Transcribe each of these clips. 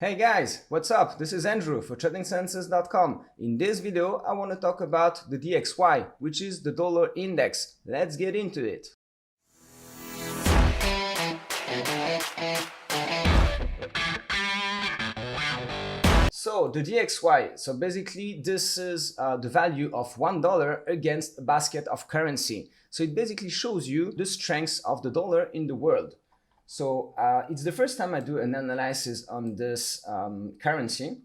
Hey guys, what's up? This is Andrew for tradingsenses.com. In this video, I want to talk about the DXY, which is the dollar index. Let's get into it. So the DXY, so basically this is the value of $1 against a basket of currency. So it basically shows you the strength of the dollar in the world. So it's the first time I do an analysis on this currency.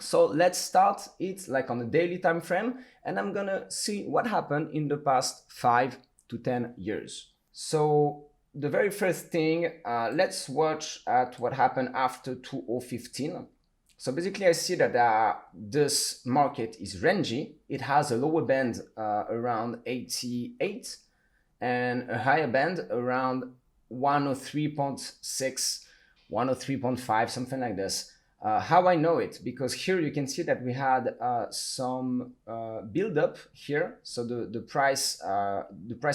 So let's start it like on a daily time frame, and I'm gonna see what happened in the past 5 to 10 years. So the very first thing, let's watch at what happened after 2015. So basically I see that this market is rangy. It has a lower band around 88 and a higher band around 103.6, 103.5, something like this. How I know it? Because here you can see that we had some build-up here. So the price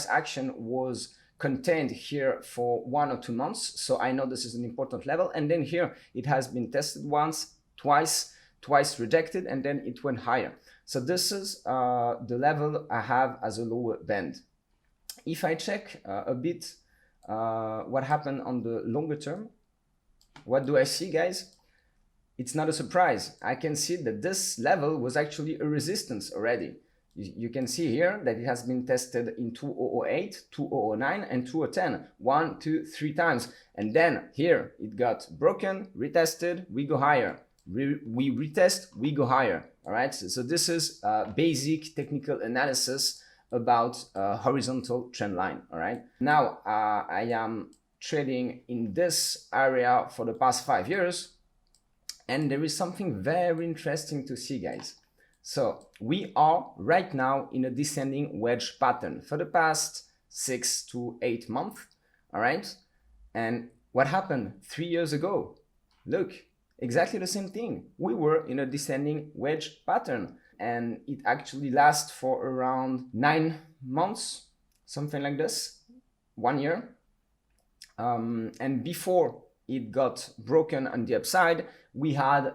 action was contained here for 1 or 2 months. So I know this is an important level. And then here it has been tested once, twice rejected, and then it went higher. So this is the level I have as a lower band. If I check a bit what happened on the longer term, what do I see, guys? It's not a surprise. I can see that this level was actually a resistance already. You can see here that it has been tested in 2008, 2009, and 2010, 1, 2, 3 times. And then here it got broken, retested, we go higher. We retest, we go higher. All right. So this is basic technical analysis about horizontal trend line. All right. Now I am trading in this area for the past 5 years, and there is something very interesting to see, guys. So we are right now in a descending wedge pattern for the past 6 to 8 months. All right. And what happened 3 years ago? Look, exactly the same thing. We were in a descending wedge pattern, and it actually lasts for around 9 months, something like this, 1 year. And before it got broken on the upside, we had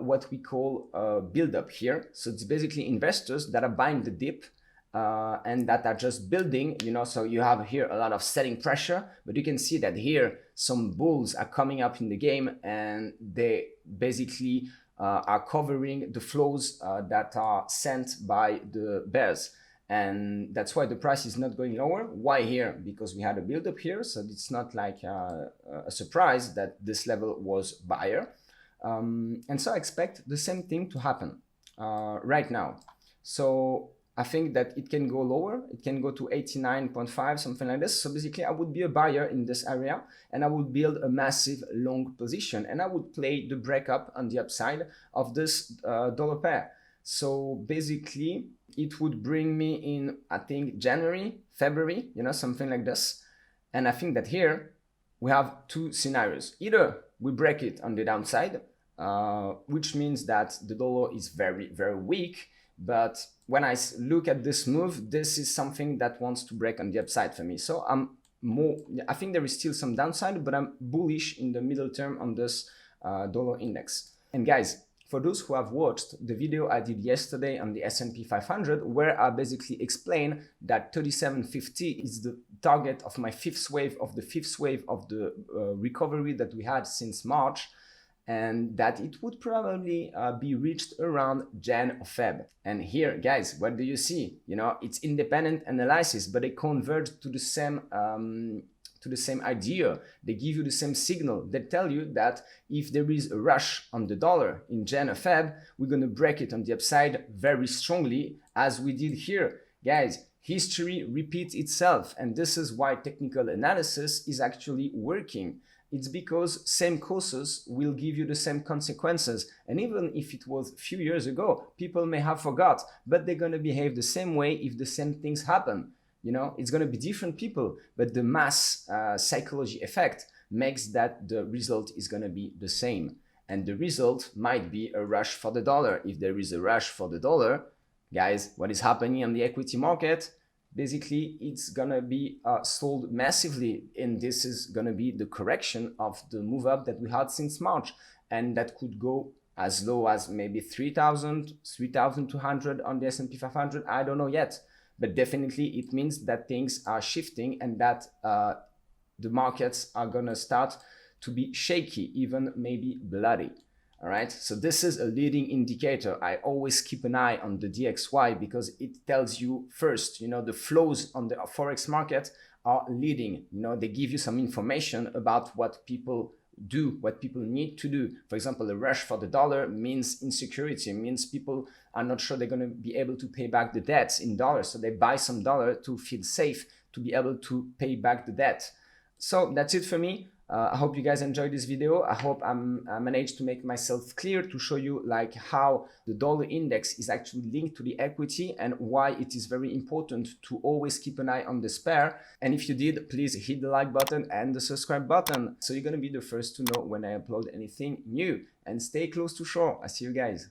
what we call a build-up here. So it's basically investors that are buying the dip and that are just building, so you have here a lot of selling pressure, but you can see that here some bulls are coming up in the game, and they basically are covering the flows that are sent by the bears. And that's why the price is not going lower. Why here? Because we had a build-up here, so it's not like a surprise that this level was buyer. And so I expect the same thing to happen right now. So I think that it can go lower. It can go to 89.5, something like this. So basically I would be a buyer in this area, and I would build a massive long position, and I would play the breakup on the upside of this dollar pair. So basically it would bring me in, I think, January, February, something like this. And I think that here we have 2 scenarios. Either we break it on the downside, which means that the dollar is very, very weak. But when I look at this move, this is something that wants to break on the upside for me. So I think there is still some downside, but I'm bullish in the middle term on this dollar index. And guys, for those who have watched the video I did yesterday on the S&P 500, where I basically explained that 3750 is the target of my fifth wave of the recovery that we had since March, and that it would probably be reached around Jan or Feb. And here, guys, what do you see? It's independent analysis, but they converge to the same idea. They give you the same signal. They tell you that if there is a rush on the dollar in Jan or Feb, we're going to break it on the upside very strongly, as we did here. Guys, history repeats itself, and this is why technical analysis is actually working. It's because same causes will give you the same consequences. And even if it was a few years ago, people may have forgot, but they're going to behave the same way if the same things happen. It's going to be different people, but the mass psychology effect makes that the result is going to be the same. And the result might be a rush for the dollar. If there is a rush for the dollar, guys, what is happening on the equity market? basically it's gonna be sold massively, and this is gonna be the correction of the move up that we had since March. and that could go as low as maybe 3,000, 3,200 on the S&P 500. I don't know yet, but definitely it means that things are shifting and that the markets are gonna start to be shaky, even maybe bloody. All right, so this is a leading indicator. I always keep an eye on the DXY because it tells you first, the flows on the Forex market are leading. They give you some information about what people do, what people need to do. For example, a rush for the dollar means insecurity, means people are not sure they're going to be able to pay back the debts in dollars. So they buy some dollar to feel safe, to be able to pay back the debt. So that's it for me. I hope you guys enjoyed this video. I hope I managed to make myself clear to show you like how the dollar index is actually linked to the equity and why it is very important to always keep an eye on this pair. And if you did, please hit the like button and the subscribe button so you're going to be the first to know when I upload anything new. And stay close to shore. I see you guys.